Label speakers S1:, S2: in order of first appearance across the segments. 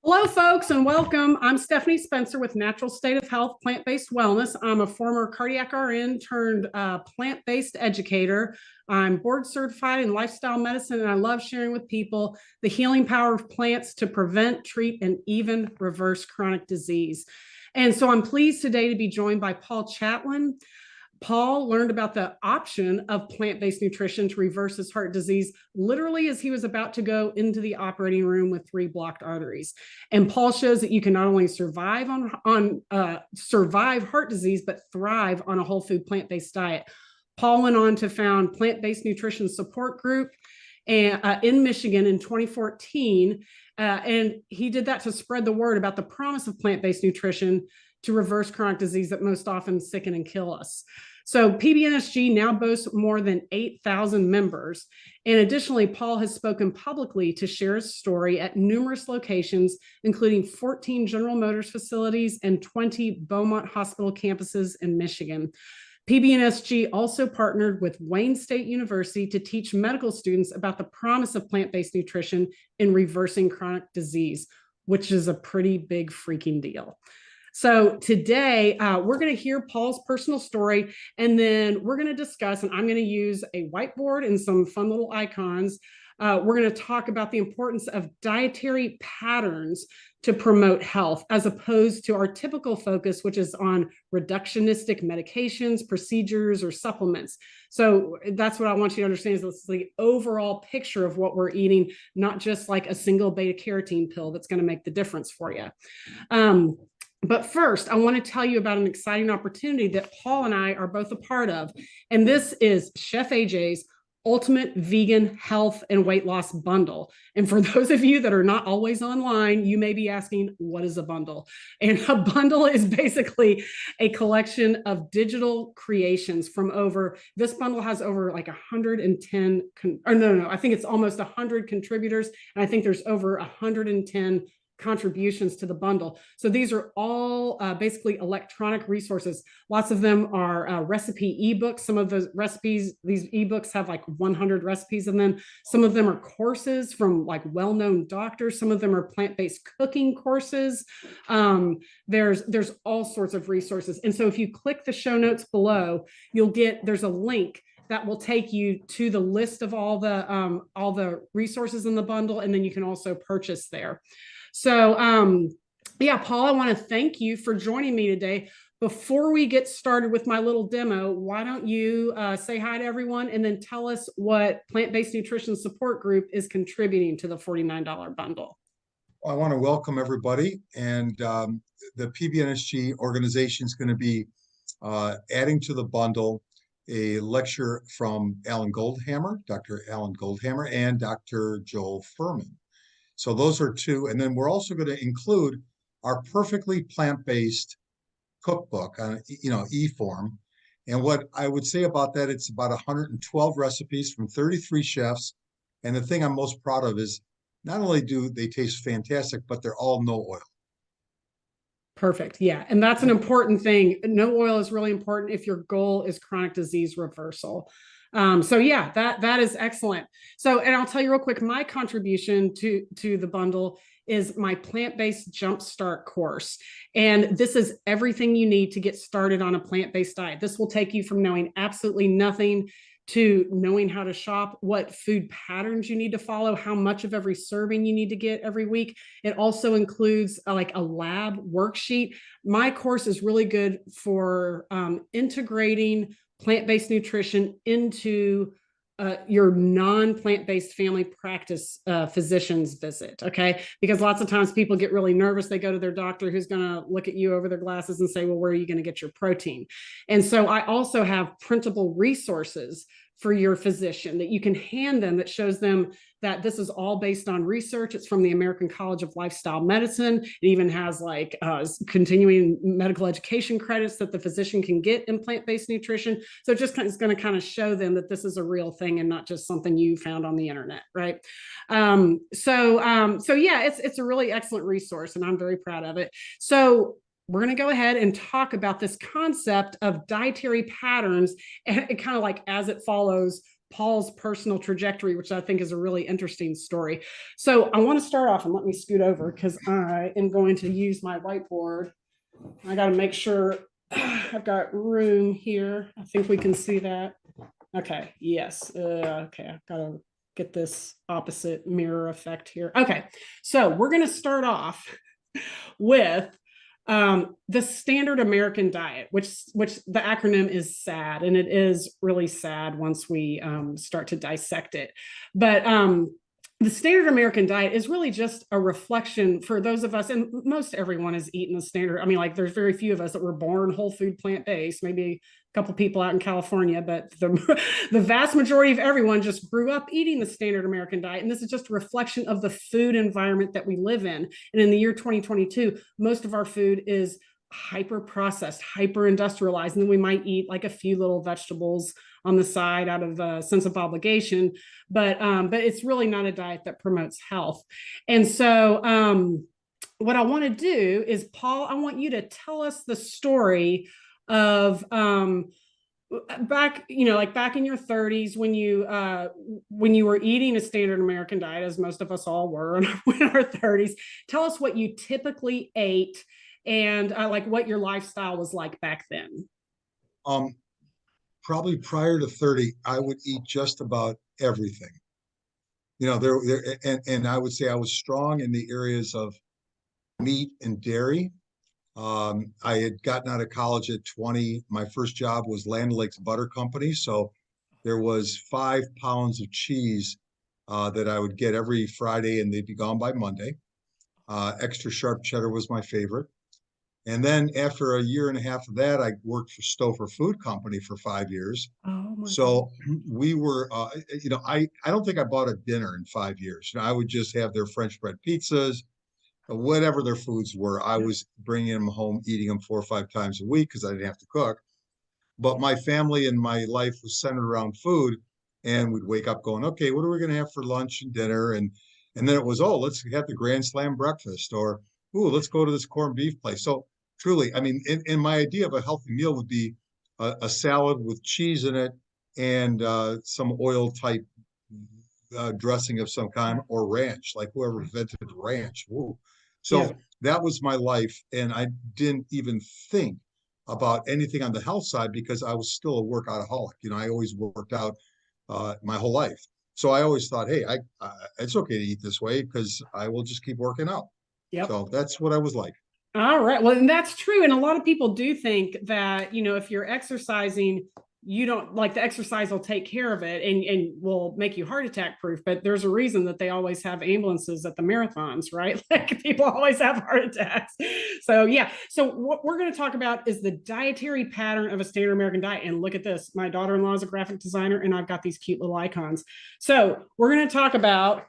S1: Hello, folks, and welcome. I'm Stephanie Spencer with Natural State of Health Plant-Based Wellness. I'm a former cardiac RN turned plant-based educator. I'm board certified in lifestyle medicine, and I love sharing with people the healing power of plants to prevent, treat, and even reverse chronic disease. And so I'm pleased today to be joined by Paul Chatwin. Paul learned about the option of plant-based nutrition to reverse his heart disease literally as he was about to go into the operating room with 3 blocked arteries. And Paul shows that you can not only survive survive heart disease, but thrive on a whole food plant-based diet. Paul went on to found Plant-Based Nutrition Support Group in Michigan in 2014. And he did that to spread the word about the promise of plant-based nutrition to reverse chronic disease that most often sicken and kill us. So PBNSG now boasts more than 8,000 members. And additionally, Paul has spoken publicly to share his story at numerous locations, including 14 General Motors facilities and 20 Beaumont Hospital campuses in Michigan. PBNSG also partnered with Wayne State University to teach medical students about the promise of plant-based nutrition in reversing chronic disease, which is a pretty big freaking deal. So today we're going to hear Paul's personal story, and then we're going to discuss, and I'm going to use a whiteboard and some fun little icons. We're going to talk about the importance of dietary patterns to promote health, as opposed to our typical focus, which is on reductionistic medications, procedures, or supplements. So that's what I want you to understand, is this is the overall picture of what we're eating, not just like a single beta carotene pill that's going to make the difference for you. But first, I want to tell you about an exciting opportunity that Paul and I are both a part of. And this is Chef AJ's Ultimate Vegan Health and Weight Loss Bundle. And for those of you that are not always online, you may be asking, what is a bundle? And a bundle is basically a collection of digital creations from this bundle has over like 110, I think it's almost 100 contributors. And I think there's over 110 contributions to the bundle. So these are all basically electronic resources. Lots of them are recipe ebooks. Some of the recipes, these ebooks have like 100 recipes in them. Some of them are courses from like well-known doctors. Some of them are plant-based cooking courses. There's all sorts of resources. And so if you click the show notes below, there's a link that will take you to the list of all the resources in the bundle, and then you can also purchase there. So yeah, Paul, I want to thank you for joining me today. Before we get started with my little demo, why don't you say hi to everyone and then tell us what Plant-Based Nutrition Support Group is contributing to the $49 bundle.
S2: I want to welcome everybody, and the PBNSG organization is going to be adding to the bundle a lecture from Dr. Alan Goldhammer, and Dr. Joel Furman. So those are two. And then we're also going to include our perfectly plant-based cookbook on, e-form. And what I would say about that, it's about 112 recipes from 33 chefs. And the thing I'm most proud of is not only do they taste fantastic, but they're all no oil.
S1: Perfect. Yeah. And that's an important thing. No oil is really important if your goal is chronic disease reversal. So yeah, that is excellent. So, and I'll tell you real quick, my contribution to the bundle is my plant-based jumpstart course. And this is everything you need to get started on a plant-based diet. This will take you from knowing absolutely nothing to knowing how to shop, what food patterns you need to follow, how much of every serving you need to get every week. It also includes like a lab worksheet. My course is really good for integrating plant-based nutrition into your non-plant-based family practice physician's visit, okay? Because lots of times people get really nervous. They go to their doctor who's gonna look at you over their glasses and say, well, where are you gonna get your protein? And so I also have printable resources for your physician that you can hand them that shows them that this is all based on research. It's from the American College of Lifestyle Medicine. It even has like continuing medical education credits that the physician can get in plant-based nutrition. So it just is going to kind of show them that this is a real thing and not just something you found on the internet, right? So yeah, it's a really excellent resource, and I'm very proud of it. So we're going to go ahead and talk about this concept of dietary patterns, and kind of like as it follows Paul's personal trajectory, which I think is a really interesting story. So I want to start off, and let me scoot over because I am going to use my whiteboard. I got to make sure I've got room here. I think we can see that. Okay, yes. Okay, I've got to get this opposite mirror effect here. Okay, so we're going to start off with the standard American diet, which the acronym is SAD, and it is really sad once we start to dissect it. But the standard American diet is really just a reflection for those of us, and most everyone is eating the standard. I mean, like there's very few of us that were born whole food plant-based, maybe a couple people out in California, but the vast majority of everyone just grew up eating the standard American diet. And this is just a reflection of the food environment that we live in. And in the year 2022, most of our food is hyper processed, hyper industrialized, and then we might eat like a few little vegetables on the side out of a sense of obligation, but it's really not a diet that promotes health. And so what I want to do is, Paul, I want you to tell us the story of back in your 30s when you were eating a standard American diet, as most of us all were in our 30s. Tell us what you typically ate and like what your lifestyle was like back then.
S2: Probably prior to 30, I would eat just about everything. And I would say I was strong in the areas of meat and dairy. I had gotten out of college at 20. My first job was Land Lakes Butter Company. So there was 5 pounds of cheese that I would get every Friday, and they'd be gone by Monday. Extra sharp cheddar was my favorite. And then after a year and a half of that, I worked for Stouffer Food Company for 5 years.
S1: Oh my
S2: So
S1: God.
S2: we were, I don't think I bought a dinner in 5 years. I would just have their French bread pizzas, whatever their foods were. I was bringing them home, eating them 4 or 5 times a week because I didn't have to cook. But my family and my life was centered around food. And we'd wake up going, okay, what are we going to have for lunch and dinner? And then it was, oh, let's have the Grand Slam breakfast, or, ooh, let's go to this corned beef place. So truly, I mean, in my idea of a healthy meal would be a salad with cheese in it and some oil type dressing of some kind, or ranch, like whoever invented ranch. Woo. So
S1: Yeah.
S2: that was my life. And I didn't even think about anything on the health side because I was still a workaholic. I always worked out my whole life. So I always thought, hey, it's okay to eat this way because I will just keep working out.
S1: Yep.
S2: So that's what I was like.
S1: All right. Well, and that's true. And a lot of people do think that, if you're exercising, you don't like the exercise will take care of it and will make you heart attack proof. But there's a reason that they always have ambulances at the marathons, right? Like people always have heart attacks. So, yeah. So what we're going to talk about is the dietary pattern of a standard American diet. And look at this. My daughter-in-law is a graphic designer, and I've got these cute little icons. So we're going to talk about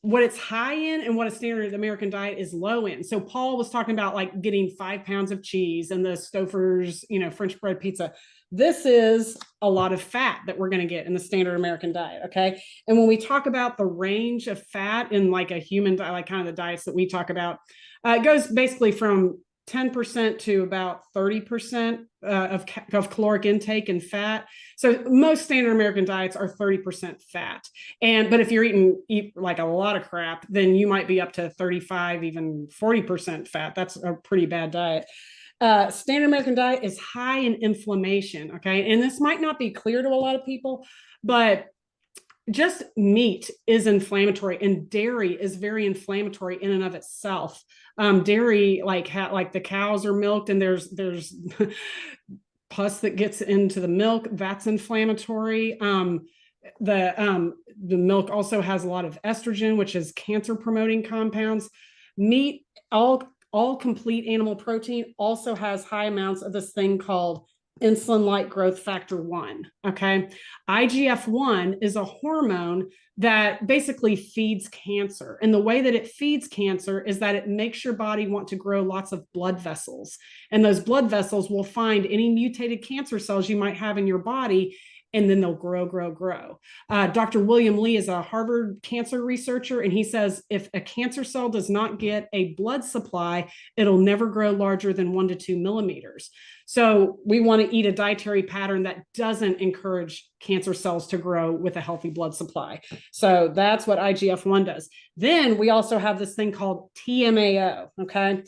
S1: what it's high in and what a standard American diet is low in. So Paul was talking about like getting 5 pounds of cheese and the Stouffer's, French bread pizza. This is a lot of fat that we're going to get in the standard American diet. Okay. And when we talk about the range of fat in like a human diet, like kind of the diets that we talk about, it goes basically from 10% to about 30% of caloric intake and fat. So most standard American diets are 30% fat. But if you're eat like a lot of crap, then you might be up to 35, even 40% fat. That's a pretty bad diet. Standard American diet is high in inflammation. Okay. And this might not be clear to a lot of people, but just meat is inflammatory, and dairy is very inflammatory in and of itself. Dairy, like the cows are milked, and there's pus that gets into the milk. That's inflammatory. The milk also has a lot of estrogen, which is cancer promoting compounds. Meat, all complete animal protein, also has high amounts of this thing called insulin-like growth factor 1. Okay. IGF-1 is a hormone that basically feeds cancer. And the way that it feeds cancer is that it makes your body want to grow lots of blood vessels. And those blood vessels will find any mutated cancer cells you might have in your body and then they'll grow. Dr. William Lee is a Harvard cancer researcher, and he says if a cancer cell does not get a blood supply, it'll never grow larger than 1 to 2 millimeters. So we want to eat a dietary pattern that doesn't encourage cancer cells to grow with a healthy blood supply. So that's what IGF-1 does. Then we also have this thing called TMAO, okay?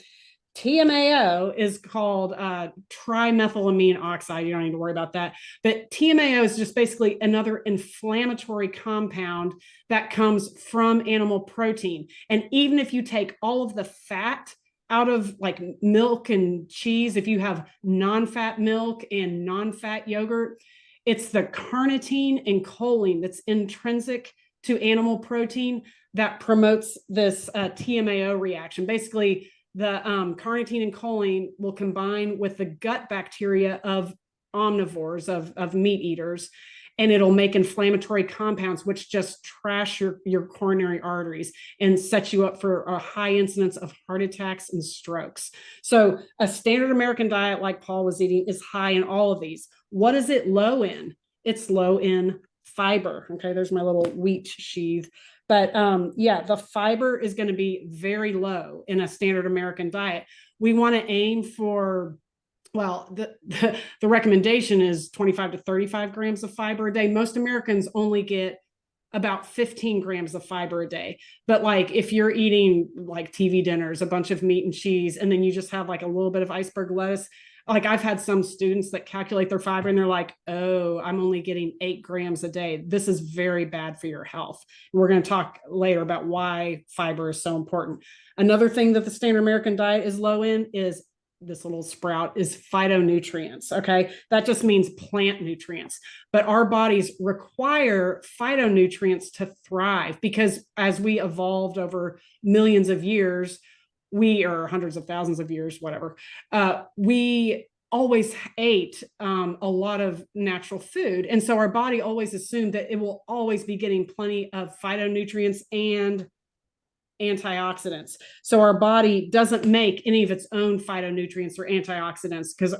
S1: TMAO is called trimethylamine oxide. You don't need to worry about that. But TMAO is just basically another inflammatory compound that comes from animal protein. And even if you take all of the fat out of like milk and cheese, if you have non-fat milk and non-fat yogurt, it's the carnitine and choline that's intrinsic to animal protein that promotes this TMAO reaction. Basically, the carnitine and choline will combine with the gut bacteria of omnivores, of meat eaters, and it'll make inflammatory compounds, which just trash your coronary arteries and set you up for a high incidence of heart attacks and strokes. So a standard American diet like Paul was eating is high in all of these. What is it low in? It's low in fiber. Okay, there's my little wheat sheath. But yeah, the fiber is going to be very low in a standard American diet. We want to aim for, well, the recommendation is 25 to 35 grams of fiber a day. Most Americans only get about 15 grams of fiber a day. But like if you're eating like TV dinners, a bunch of meat and cheese, and then you just have like a little bit of iceberg lettuce, like I've had some students that calculate their fiber and they're like, oh, I'm only getting 8 grams a day. This is very bad for your health. And we're going to talk later about why fiber is so important. Another thing that the standard American diet is low in is this little sprout is phytonutrients. Okay. That just means plant nutrients, but our bodies require phytonutrients to thrive because as we evolved over millions of years, or hundreds of thousands of years, whatever, we always ate a lot of natural food. And so our body always assumed that it will always be getting plenty of phytonutrients and antioxidants. So our body doesn't make any of its own phytonutrients or antioxidants because,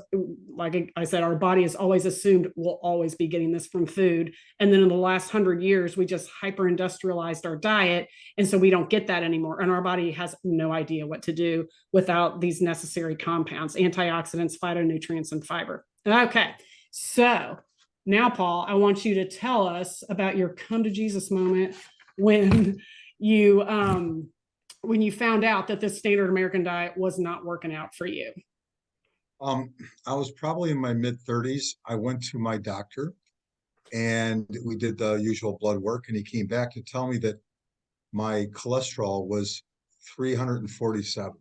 S1: like I said, our body has always assumed we'll always be getting this from food. And then in the last 100 years, we just hyper industrialized our diet. And so we don't get that anymore. And our body has no idea what to do without these necessary compounds, antioxidants, phytonutrients, and fiber. Okay. So now, Paul, I want you to tell us about your come to Jesus moment when you found out that this standard American diet was not working out for you.
S2: I was probably in my mid-30s. I went to my doctor and we did the usual blood work, and he came back to tell me that my cholesterol was 347.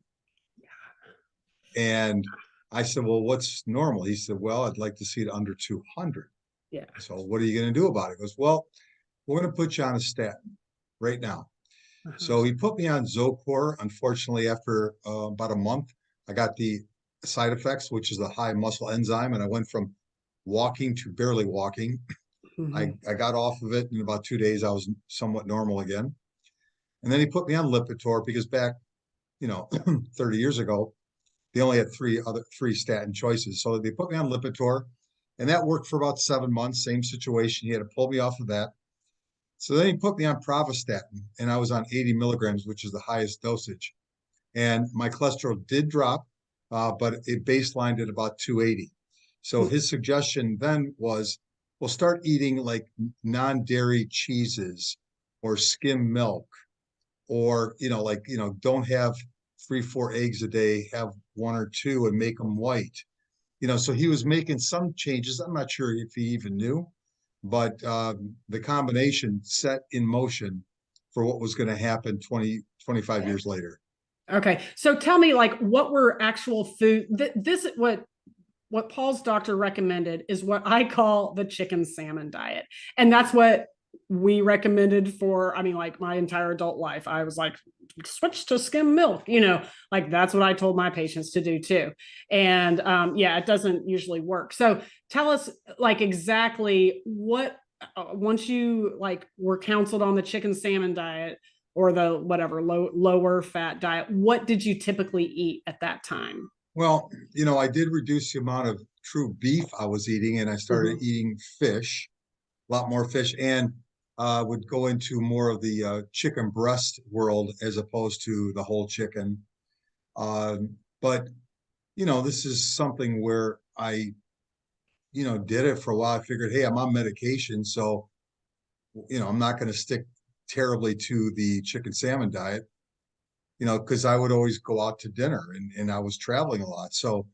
S2: And I said, well, what's normal? He said, well, I'd like to see it under 200.
S1: Yeah.
S2: So what are you going to do about it? He goes, well, we're going to put you on a statin right now. So he put me on Zocor. Unfortunately, after about a month, I got the side effects, which is the high muscle enzyme, and I went from walking to barely walking. I got off of it in about 2 days. I was somewhat normal again. And then he put me on Lipitor because back, 30 years ago, they only had three statin choices. So they put me on Lipitor, and that worked for about 7 months. Same situation. He had to pull me off of that. So then he put me on Pravastatin, and I was on 80 milligrams, which is the highest dosage. And my cholesterol did drop, but it baselined at about 280. So his suggestion then was, well, start eating like non-dairy cheeses or skim milk, or, don't have 3-4 eggs a day, have 1 or 2 and make them white. So he was making some changes. I'm not sure if he even knew. But the combination set in motion for what was going to happen 25 years later.
S1: Okay. So tell me, like, what were actual food? This is what Paul's doctor recommended is what I call the chicken salmon diet. And that's what we recommended for, like my entire adult life. I was like, switch to skim milk, like that's what I told my patients to do too. And yeah, it doesn't usually work. So tell us like exactly what, once you like were counseled on the chicken salmon diet or the whatever lower fat diet, what did you typically eat at that time?
S2: Well, I did reduce the amount of true beef I was eating, and I started eating fish. lot more fish, and would go into more of the chicken breast world as opposed to the whole chicken. But this is something where I did it for a while. I figured, hey, I'm on medication, so I'm not going to stick terribly to the chicken salmon diet, because I would always go out to dinner, and I was traveling a lot. So,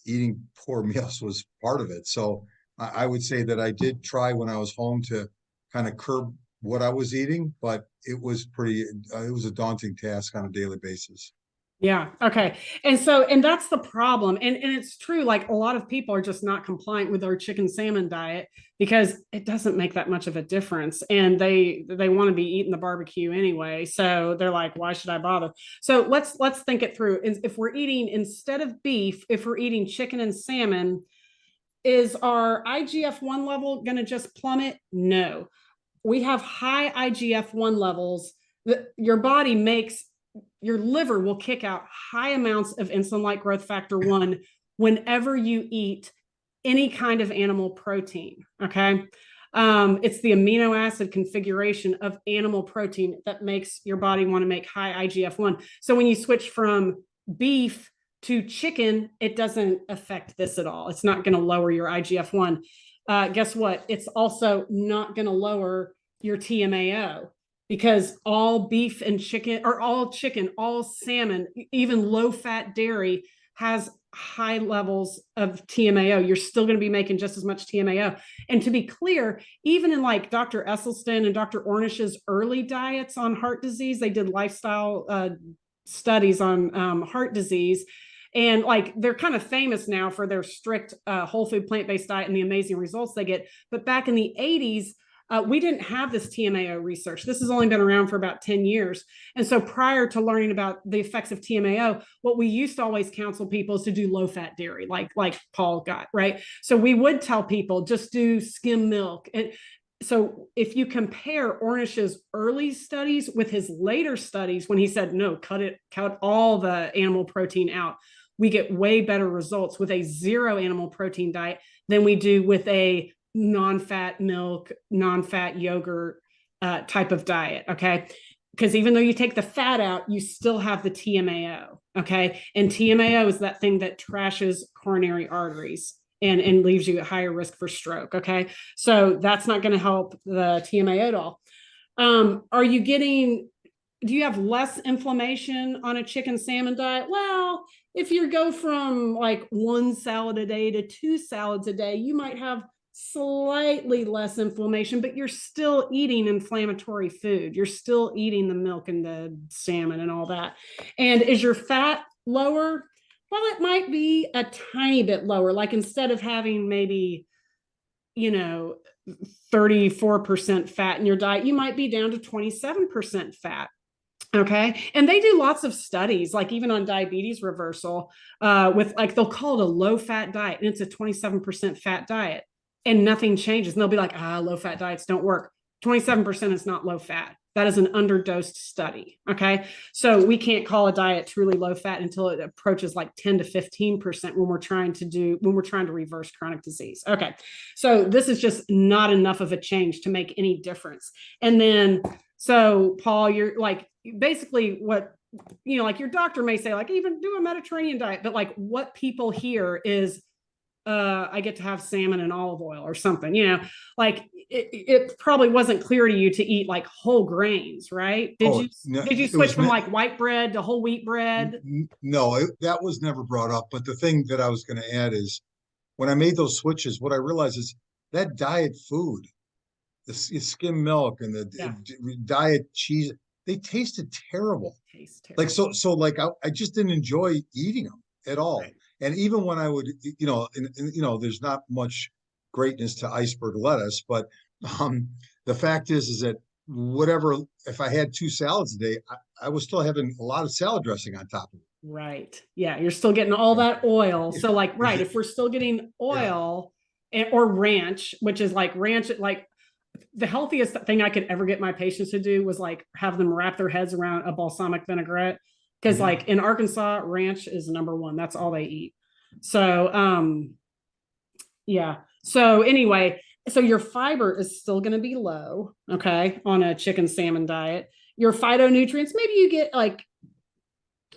S2: eating poor meals was part of it. So I would say that I did try when I was home to kind of curb what I was eating, but it was it was a daunting task on a daily basis.
S1: Yeah. Okay. And that's the problem. And it's true. Like a lot of people are just not compliant with their chicken salmon diet because it doesn't make that much of a difference. And they want to be eating the barbecue anyway. So they're like, why should I bother? So let's think it through. If we're eating instead of beef, if we're eating chicken and salmon, is our IGF-1 level going to just plummet? No. We have high IGF-1 levels. Your body makes your liver will kick out high amounts of insulin-like growth factor 1 whenever you eat any kind of animal protein. Okay. It's the amino acid configuration of animal protein that makes your body want to make high IGF-1. So when you switch from beef to chicken, it doesn't affect this at all. It's not going to lower your IGF-1. Guess what? It's also not going to lower your TMAO, because all beef and chicken, or all chicken, all salmon, even low fat dairy has high levels of TMAO. You're still going to be making just as much TMAO. And to be clear, even in like Dr. Esselstyn and Dr. Ornish's early diets on heart disease, they did lifestyle studies on heart disease. And like they're kind of famous now for their strict whole food plant-based diet and the amazing results they get. But back in the 80s, we didn't have this TMAO research. This has only been around for about 10 years. And so prior to learning about the effects of TMAO, what we used to always counsel people is to do low-fat dairy, like Paul got, right? So we would tell people, just do skim milk. And so if you compare Ornish's early studies with his later studies, when he said, no, cut all the animal protein out, we get way better results with a zero animal protein diet than we do with a non-fat milk, non-fat yogurt type of diet. Okay. Because even though you take the fat out, you still have the TMAO. Okay. And TMAO is that thing that trashes coronary arteries and leaves you at higher risk for stroke. Okay. So that's not going to help the TMAO at all. Do you have less inflammation on a chicken salmon diet? Well, if you go from like 1 salad a day to 2 salads a day, you might have slightly less inflammation, but you're still eating inflammatory food. You're still eating the milk and the salmon and all that. And is your fat lower? Well, it might be a tiny bit lower. Like instead of having maybe, 34% fat in your diet, you might be down to 27% fat. Okay. And they do lots of studies, like even on diabetes reversal, with like, they'll call it a low fat diet, and it's a 27% fat diet. And nothing changes. And they'll be like, low fat diets don't work. 27% is not low fat. That is an underdosed study. Okay. So we can't call a diet truly low fat until it approaches like 10 to 15% when we're trying to reverse chronic disease. Okay. So this is just not enough of a change to make any difference. And then, so Paul, you're like, basically what, like your doctor may say, like, even do a Mediterranean diet, but like what people hear is, I get to have salmon and olive oil or something, like it probably wasn't clear to you to eat like whole grains, right? Did you switch from like white bread to whole wheat bread?
S2: No, that was never brought up. But the thing that I was going to add is when I made those switches, what I realized is that diet food, the skim milk and the diet cheese, they tasted terrible. Like, so like I just didn't enjoy eating them at all. Right. And even when I would, there's not much greatness to iceberg lettuce, but the fact is that whatever, if I had 2 salads a day, I was still having a lot of salad dressing on top of it.
S1: Right. Yeah. You're still getting all that oil. So like, right. If we're still getting oil or ranch, which is like the healthiest thing I could ever get my patients to do was like have them wrap their heads around a balsamic vinaigrette. Because like in Arkansas, ranch is number 1. That's all they eat. So, yeah. So anyway, so your fiber is still going to be low, okay, on a chicken salmon diet. Your phytonutrients, maybe you get like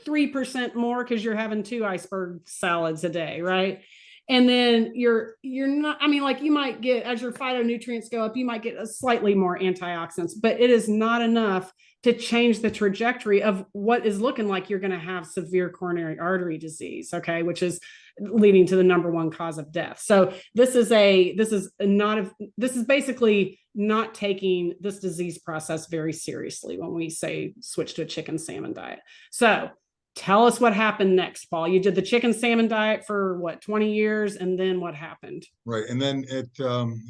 S1: 3% more because you're having 2 iceberg salads a day, right? And then you're not, I mean, like you might get, as your phytonutrients go up, you might get a slightly more antioxidants, but it is not enough to change the trajectory of what is looking like you're going to have severe coronary artery disease, okay, which is leading to the #1 cause of death. So this is basically not taking this disease process very seriously when we say switch to a chicken salmon diet. So tell us what happened next, Paul. You did the chicken salmon diet for what, 20 years, and then what happened?
S2: Right. And then I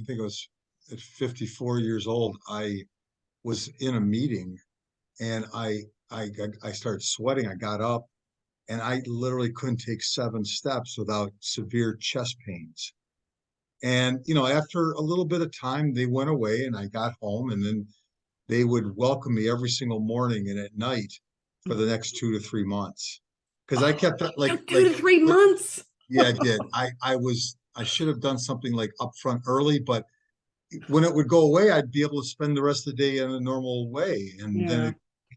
S2: think it was at 54 years old, I was in a meeting and I started sweating. I got up and I literally couldn't take 7 steps without severe chest pains. And, after a little bit of time, they went away and I got home, and then they would welcome me every single morning and at night for the next 2 to 3 months. Because I kept
S1: Took 2 to 3 months.
S2: yeah, I did. I should have done something like upfront early, but when it would go away, I'd be able to spend the rest of the day in a normal way. And then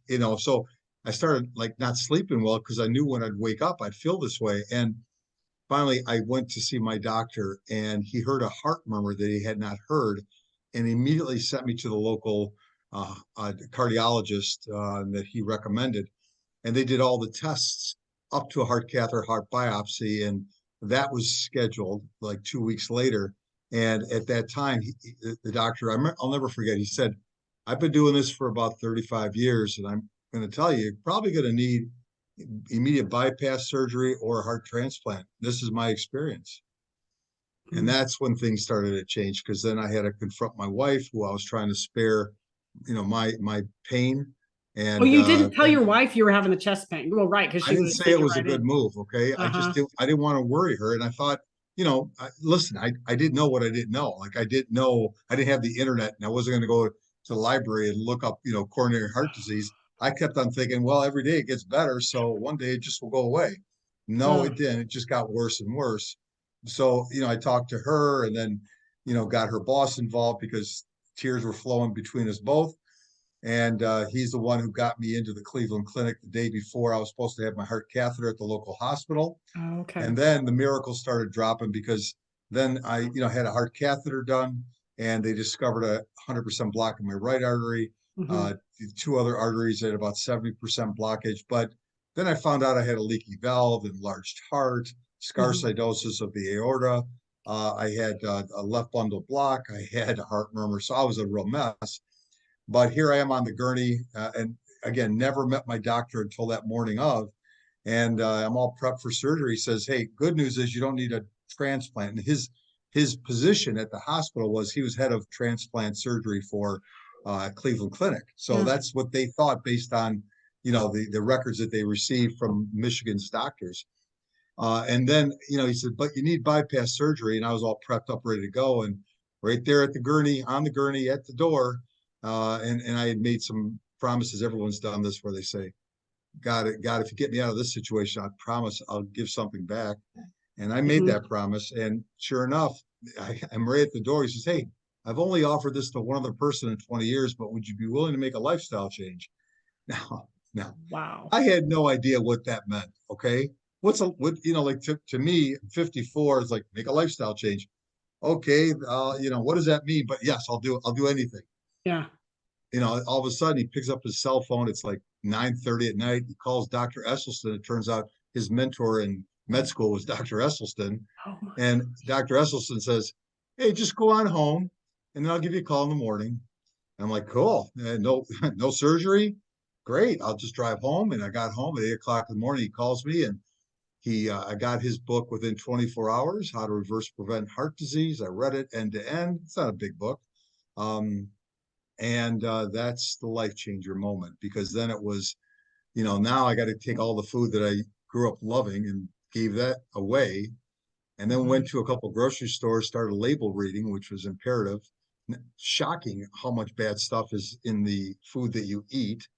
S1: Yeah.
S2: so I started like not sleeping well because I knew when I'd wake up, I'd feel this way. And finally, I went to see my doctor, and he heard a heart murmur that he had not heard, and immediately sent me to the local cardiologist that he recommended. And they did all the tests up to a heart catheter, heart biopsy, and that was scheduled like 2 weeks later. And at that time, the doctor, I'll never forget, he said, "I've been doing this for about 35 years, and I'm going to tell you, you're probably going to need immediate bypass surgery or a heart transplant. This is my experience." And that's when things started to change, because then I had to confront my wife, who I was trying to spare, my pain.
S1: Well,
S2: And
S1: you didn't tell your wife you were having the chest pain. Well, right, because
S2: I
S1: she would
S2: didn't
S1: have
S2: say
S1: sent
S2: it
S1: you
S2: was a
S1: right
S2: good
S1: in.
S2: move. Okay.
S1: Uh-huh.
S2: I didn't want to worry her. And I thought, listen, I didn't know what I didn't know. Like I didn't know, I didn't have the internet, and I wasn't going to go to the library and look up, coronary heart disease. I kept on thinking, well, every day it gets better, so one day it just will go away. No,
S1: Oh,
S2: it didn't. It just got worse and worse. So, I talked to her, and then, got her boss involved because tears were flowing between us both. And he's the one who got me into the Cleveland Clinic the day before I was supposed to have my heart catheter at the local hospital.
S1: okay.
S2: And then the miracles started dropping, because then I, had a heart catheter done, and they discovered 100% block in my right artery.
S1: Mm-hmm.
S2: Uh, 2 other arteries at about 70% blockage. But then I found out I had a leaky valve, enlarged heart,
S1: Mm-hmm.
S2: scarsidosis of the aorta. I had a left bundle block. I had a heart murmur. So I was a real mess. But here I am on the gurney, and again, never met my doctor until that morning of, and I'm all prepped for surgery. He says, "Hey, good news is you don't need a transplant." And his position at the hospital was he was head of transplant surgery for Cleveland Clinic. So
S1: Yeah.
S2: that's what they thought based on the records that they received from Michigan's doctors. And then he said, "But you need bypass surgery," and I was all prepped up, ready to go, and right there at the gurney, on the gurney at the door. And I had made some promises. Everyone's done this where they say, God, if you get me out of this situation, I promise I'll give something back. And I made
S1: Mm-hmm.
S2: that promise. And sure enough, I'm right at the door. He says, "Hey, I've only offered this to one other person in 20 years, but would you be willing to make a lifestyle change?" Now,
S1: Wow.
S2: I had no idea what that meant. Okay. Like to me, 54 is like, make a lifestyle change. Okay. What does that mean? But yes, I'll do anything.
S1: Yeah.
S2: All of a sudden he picks up his cell phone. It's like 9:30 at night. He calls Dr. Esselstyn. It turns out his mentor in med school was Dr. Esselstyn.
S1: Oh my.
S2: And Dr. Esselstyn says, "Hey, just go on home, and then I'll give you a call in the morning." And I'm like, "Cool. No, no surgery. Great. I'll just drive home." And I got home at 8 o'clock in the morning. He calls me, and I got his book within 24 hours, How to Reverse Prevent Heart Disease. I read it end to end. It's not a big book. Um, and that's the life changer moment, because then it was, now I got to take all the food that I grew up loving and gave that away. And then went to a couple grocery stores, started label reading, which was imperative. Shocking how much bad stuff is in the food that you eat.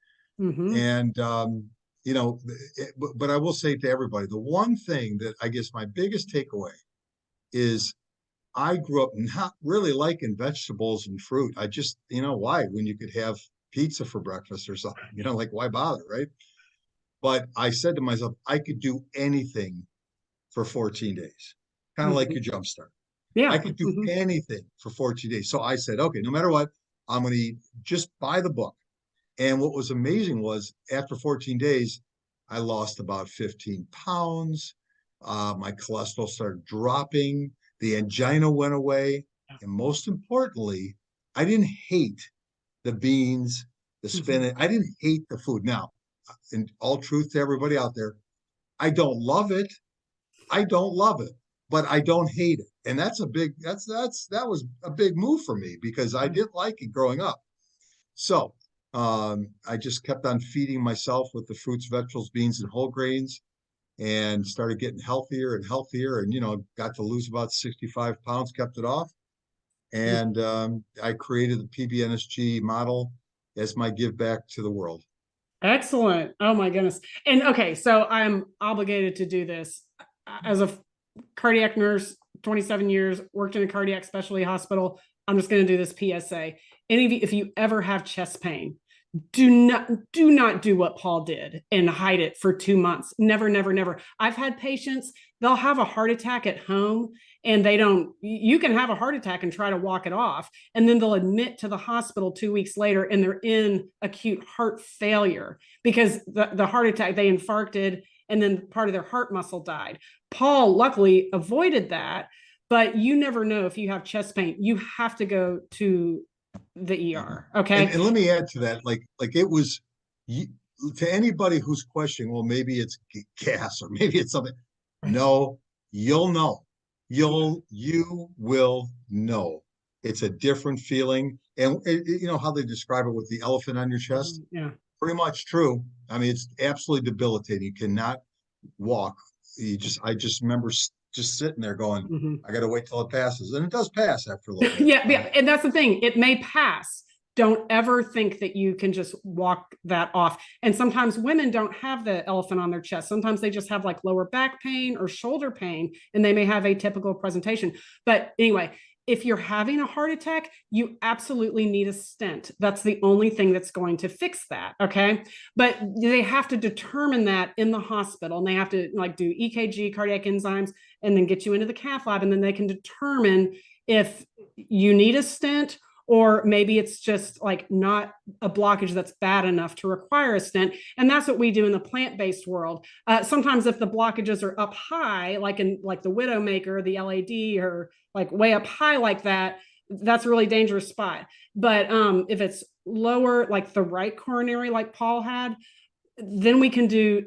S1: Mm-hmm.
S2: And, but I will say to everybody, the one thing that I guess my biggest takeaway is I grew up not really liking vegetables and fruit. I just, why? When you could have pizza for breakfast or something, like why bother, right? But I said to myself, I could do anything for 14 days, kind of like
S1: Mhm.
S2: your jump start. I
S1: Yeah.
S2: could do
S1: Mhm.
S2: anything for 14 days. So I said, okay, no matter what, I'm going to just buy the book. And what was amazing was after 14 days, I lost about 15 pounds. My cholesterol started dropping. The angina went away. And most importantly, I didn't hate the beans, the
S1: Mhm.
S2: spinach. I didn't hate the food. Now, in all truth to everybody out there, I don't love it. I don't love it, but I don't hate it. And that was a big move for me because I didn't like it growing up. So I just kept on feeding myself with the fruits, vegetables, beans, and whole grains and started getting healthier and healthier and, got to lose about 65 pounds, kept it off. And I created the PBNSG model as my give back to the world.
S1: Excellent. Oh my goodness. And okay, so I'm obligated to do this as a cardiac nurse, 27 years, worked in a cardiac specialty hospital. I'm just going to do this PSA. Any of you, if you ever have chest pain, do not do what Paul did and hide it for 2 months. Never, never, never. I've had patients, they'll have a heart attack at home and you can have a heart attack and try to walk it off. And then they'll admit to the hospital 2 weeks later and they're in acute heart failure because the heart attack, they infarcted and then part of their heart muscle died. Paul luckily avoided that, but you never know if you have chest pain. You have to go to the ER.
S2: And,
S1: Okay.
S2: and let me add to that, like it was to anybody who's questioning, well, maybe it's gas or maybe it's something.
S1: Right.
S2: No, you'll know. You will know. It's a different feeling. And you know how they describe it with the elephant on your chest?
S1: Yeah.
S2: Pretty much true. I mean, it's absolutely debilitating. You cannot walk. I just remember just sitting there going,
S1: Mm-hmm.
S2: I got to wait till it passes. And it does pass after a little bit.
S1: Yeah, yeah, and that's the thing. It may pass. Don't ever think that you can just walk that off. And sometimes women don't have the elephant on their chest. Sometimes they just have like lower back pain or shoulder pain, and they may have atypical presentation. But anyway, if you're having a heart attack, you absolutely need a stent. That's the only thing that's going to fix that. Okay. But they have to determine that in the hospital and they have to like do EKG, cardiac enzymes, and then get you into the cath lab. And then they can determine if you need a stent or maybe it's just like not a blockage that's bad enough to require a stent. And that's what we do in the plant-based world. Sometimes if the blockages are up high, like in like the Widowmaker, the LAD, or like way up high like that, that's a really dangerous spot. But if it's lower, like the right coronary, like Paul had, then we can do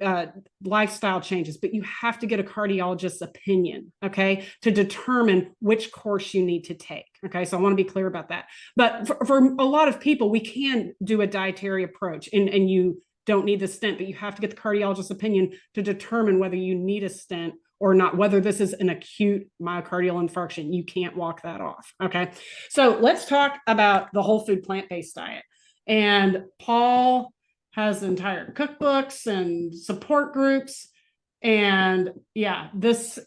S1: lifestyle changes, but you have to get a cardiologist's opinion, okay, to determine which course you need to take. Okay, so I want to be clear about that. But for a lot of people, we can do a dietary approach and you don't need the stent, but you have to get the cardiologist's opinion to determine whether you need a stent or not, whether this is an acute myocardial infarction. You can't walk that off. Okay, so let's talk about the whole food plant-based diet. And Paul has entire cookbooks and support groups. And yeah, it's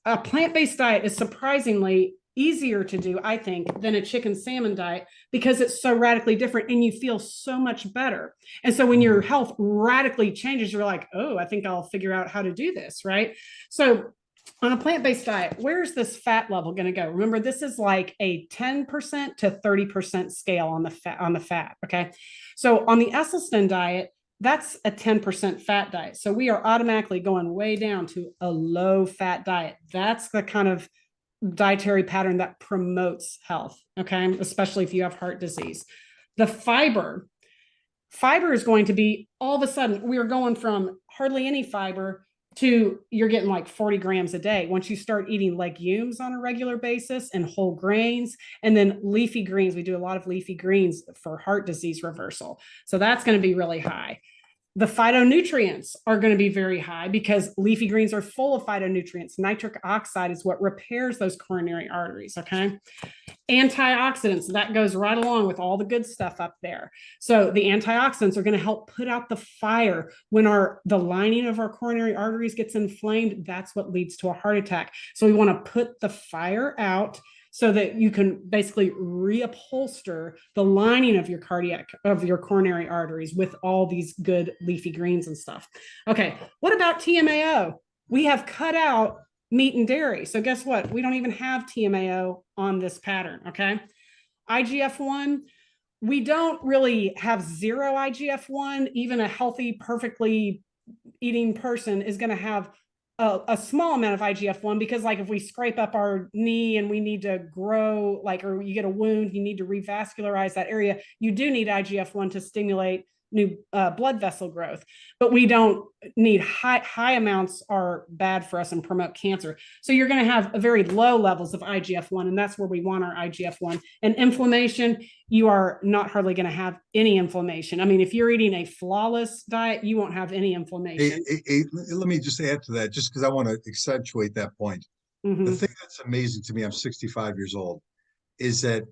S1: a plant-based diet is surprisingly easier to do, I think, than a chicken salmon diet because it's so radically different and you feel so much better. And so when your health radically changes, you're like, oh, I think I'll figure out how to do this, right? So on a plant-based diet, where's this fat level going to go? Remember, this is like a 10% to 30% scale on the fat. Okay. So on the Esselstyn diet, that's a 10% fat diet. So we are automatically going way down to a low fat diet. That's the kind of dietary pattern that promotes health. Okay. Especially if you have heart disease. The fiber is going to be all of a sudden, we are going from hardly any fiber to you're getting like 40 grams a day. Once you start eating legumes on a regular basis and whole grains, and then leafy greens, we do a lot of leafy greens for heart disease reversal. So that's going to be really high. The phytonutrients are going to be very high because leafy greens are full of phytonutrients. Nitric oxide is what repairs those coronary arteries. Okay. Antioxidants, that goes right along with all the good stuff up there. So the antioxidants are going to help put out the fire. When the lining of our coronary arteries gets inflamed, that's what leads to a heart attack. So we want to put the fire out so that you can basically reupholster the lining of your coronary arteries with all these good leafy greens and stuff. Okay, what about TMAO? We have cut out meat and dairy. So guess what? We don't even have TMAO on this pattern, okay? IGF-1, we don't really have zero IGF-1. Even a healthy, perfectly eating person is going to have a small amount of IGF-1 because like if we scrape up our knee and we need to grow, like, or you get a wound, you need to revascularize that area, you do need IGF-1 to stimulate new blood vessel growth, but we don't need high amounts are bad for us and promote cancer. So you're going to have very low levels of IGF-1, and that's where we want our IGF-1. And inflammation, you are not hardly going to have any inflammation. I mean, if you're eating a flawless diet, you won't have any inflammation.
S2: Let me just add to that, just because I want to accentuate that point.
S1: Mm-hmm.
S2: The thing that's amazing to me, I'm 65 years old, is that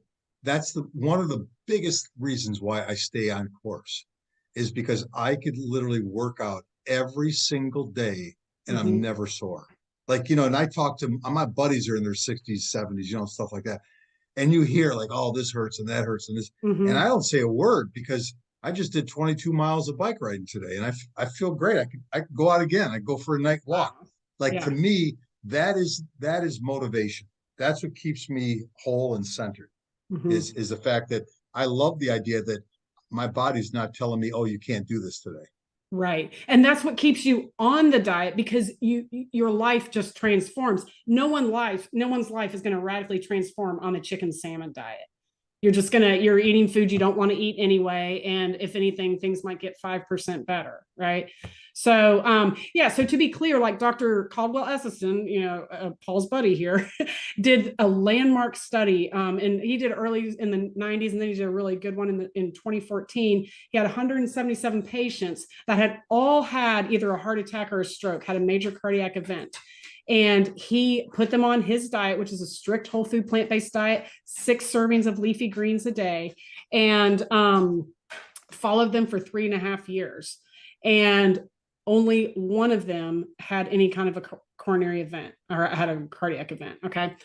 S2: that's one of the biggest reasons why I stay on course, is because I could literally work out every single day and
S1: Mm-hmm.
S2: I'm never sore. Like, and I talk to my buddies are in their 60s, 70s, stuff like that. And you hear like, oh, this hurts and that hurts and this.
S1: Mm-hmm.
S2: And I don't say a word because I just did 22 miles of bike riding today and I feel great. I could go out again. I go for a night walk. Like to me, that is motivation. That's what keeps me whole and centered. Mm-hmm. is the fact that I love the idea that my body's not telling me, oh, you can't do this today.
S1: Right. And that's what keeps you on the diet, because your life just transforms. No one's life is going to radically transform on the chicken salmon diet. You're eating food you don't want to eat anyway. And if anything, things might get 5% better. Right. So, so to be clear, like Dr. Caldwell Esselstyn, Paul's buddy here, did a landmark study. And he did early in the 90s, and then he did a really good one in 2014. He had 177 patients that had all had either a heart attack or a stroke, had a major cardiac event. And he put them on his diet, which is a strict whole food plant-based diet, 6 servings of leafy greens a day, and followed them for 3.5 years. And only one of them had any kind of a coronary event or had a cardiac event. Okay.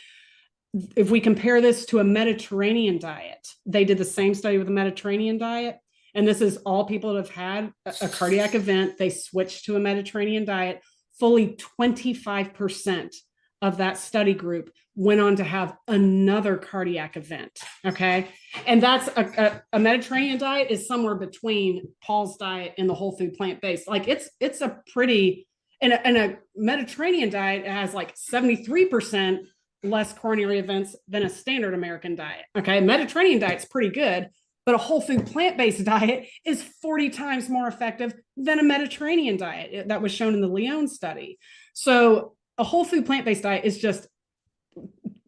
S1: If we compare this to a Mediterranean diet, they did the same study with a Mediterranean diet. And this is all people that have had a cardiac event. They switched to a Mediterranean diet. Fully 25% of that study group went on to have another cardiac event. Okay. And that's a Mediterranean diet is somewhere between Paul's diet and the whole food plant-based. Like it's a pretty, and a Mediterranean diet has like 73% less coronary events than a standard American diet. Okay. Mediterranean diet's pretty good, but a whole food plant-based diet is 40 times more effective than a Mediterranean diet. That was shown in the Lyon study. So a whole food plant-based diet is just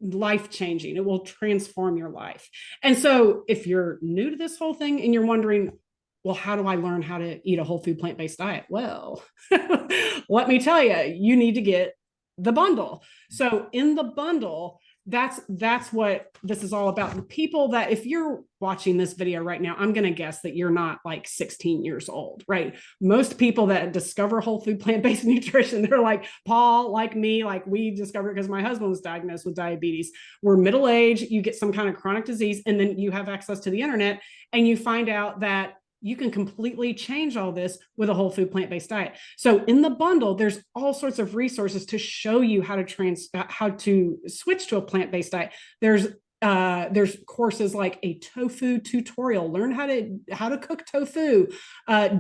S1: life-changing. It will transform your life. And so if you're new to this whole thing and you're wondering, well, how do I learn how to eat a whole food plant-based diet? Well, let me tell you, you need to get the bundle. So in the bundle, that's what this is all about. The people that, if you're watching this video right now, I'm going to guess that you're not like 16 years old, right? Most people that discover whole food plant-based nutrition, they're like Paul, like me, like we discovered because my husband was diagnosed with diabetes. We're middle-aged, you get some kind of chronic disease, and then you have access to the internet and you find out that you can completely change all this with a whole food plant-based diet. So in the bundle, there's all sorts of resources to show you how to switch to a plant-based diet. There's courses like a tofu tutorial, learn how to cook tofu,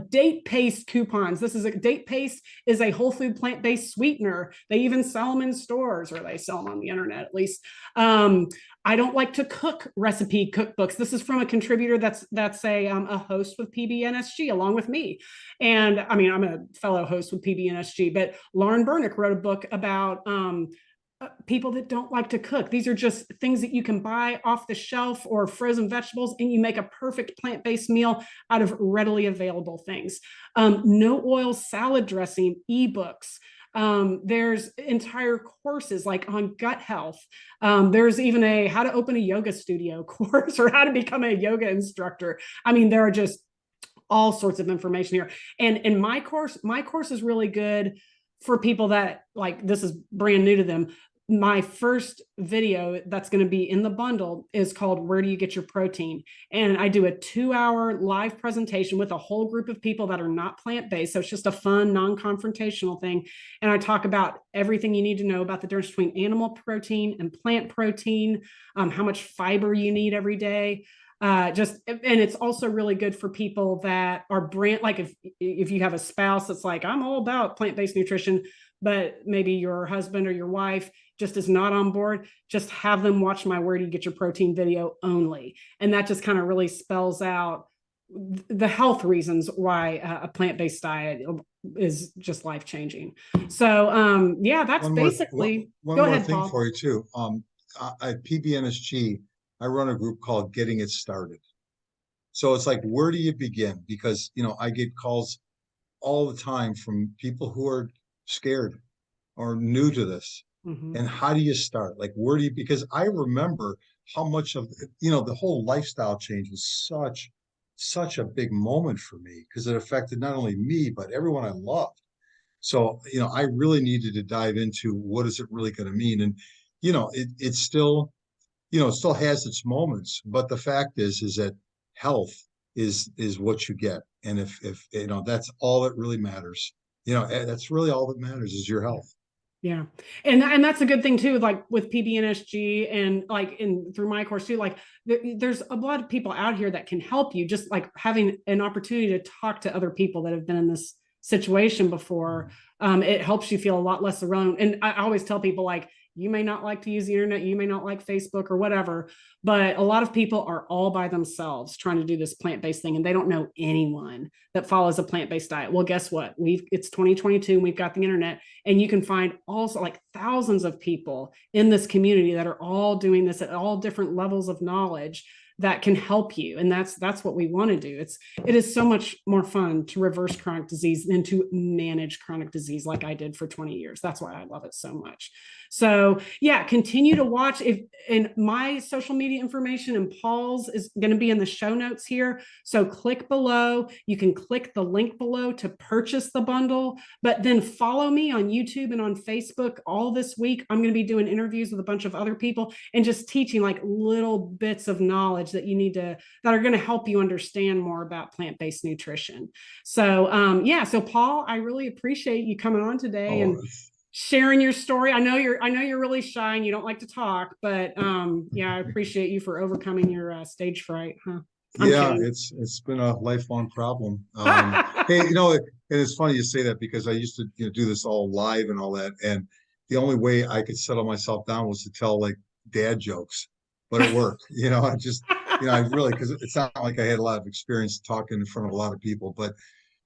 S1: date paste coupons. Date paste is a whole food plant-based sweetener. They even sell them in stores, or they sell them on the internet at least. I don't like to cook recipe cookbooks. This is from a contributor that's a host with PBNSG along with me. And I mean, I'm a fellow host with PBNSG, but Lauren Bernick wrote a book about people that don't like to cook. These are just things that you can buy off the shelf or frozen vegetables, and you make a perfect plant-based meal out of readily available things. No oil salad dressing ebooks. There's entire courses like on gut health. There's even a how to open a yoga studio course or how to become a yoga instructor. I mean, there are just all sorts of information here. And in my course is really good for people that like this is brand new to them. My first video that's going to be in the bundle is called Where Do You Get Your Protein? And I do a 2-hour live presentation with a whole group of people that are not plant-based. So it's just a fun, non-confrontational thing. And I talk about everything you need to know about the difference between animal protein and plant protein, how much fiber you need every day. And it's also really good for people that are brand, like if you have a spouse that's like, I'm all about plant-based nutrition, but maybe your husband or your wife just is not on board, just have them watch my Where Do You Get Your Protein video only. And that just kind of really spells out the health reasons why a plant-based diet is just life-changing. So yeah, that's basically,
S2: one more thing for you too. At PBNSG, I run a group called Getting It Started. So it's like, where do you begin? Because, I get calls all the time from people who are scared or new to this. And how do you start? Like, where do you, because I remember how much of, the whole lifestyle change was such a big moment for me because it affected not only me, but everyone I loved. So, I really needed to dive into what is it really going to mean? And, it's still, it still has its moments, but the fact is that health is what you get. And if that's all that really matters, that's really all that matters is your health.
S1: Yeah. And that's a good thing too, like with PBNSG and like through my course too, like there's a lot of people out here that can help you, just like having an opportunity to talk to other people that have been in this situation before. It helps you feel a lot less alone. And I always tell people, like, you may not like to use the internet, you may not like Facebook or whatever, but a lot of people are all by themselves trying to do this plant-based thing, and they don't know anyone that follows a plant-based diet. Well, guess what? It's 2022 and we've got the internet, and you can find also like thousands of people in this community that are all doing this at all different levels of knowledge that can help you. And that's what we want to do. It is so much more fun to reverse chronic disease than to manage chronic disease like I did for 20 years. That's why I love it so much. So yeah, continue to watch. And my social media information and Paul's is going to be in the show notes here. So click below. You can click the link below to purchase the bundle, but then follow me on YouTube and on Facebook all this week. I'm going to be doing interviews with a bunch of other people and just teaching like little bits of knowledge that that are going to help you understand more about plant-based nutrition. So yeah, so Paul, I really appreciate you coming on today and sharing your story. I know you're really shy and you don't like to talk, but yeah, I appreciate you for overcoming your stage fright.
S2: Yeah, it's been a lifelong problem. Hey, and it's funny you say that because I used to do this all live and all that, and the only way I could settle myself down was to tell like dad jokes, but it worked. I just I really, because it's not like I had a lot of experience talking in front of a lot of people, but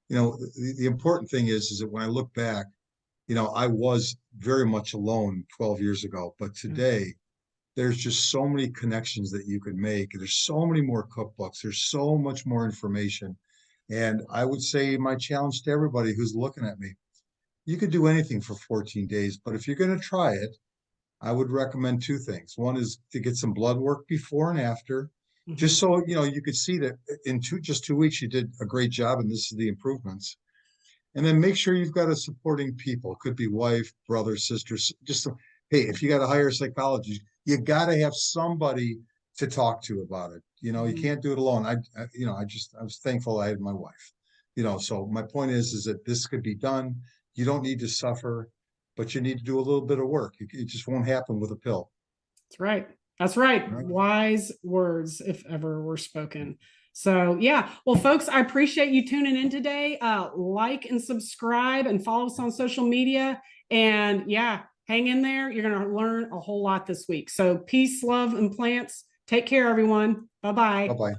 S2: the important thing is that when I look back, I was very much alone 12 years ago, but today there's just so many connections that you can make. There's so many more cookbooks. There's so much more information. And I would say my challenge to everybody who's looking at me, you could do anything for 14 days, but if you're going to try it, I would recommend two things. One is to get some blood work before and after, just so, you could see that in just 2 weeks, you did a great job and this is the improvements. And then make sure you've got a supporting people. It could be wife, brother, sister, hey, if you got to hire a psychologist, you got to have somebody to talk to about it. You can't do it alone. I was thankful I had my wife, so my point is that this could be done. You don't need to suffer, but you need to do a little bit of work. It just won't happen with a pill.
S1: That's right. That's right. Wise words, if ever were spoken. So yeah, well, folks, I appreciate you tuning in today. Like and subscribe and follow us on social media. And yeah, hang in there. You're going to learn a whole lot this week. So peace, love, and plants. Take care, everyone. Bye-bye.
S2: Bye-bye.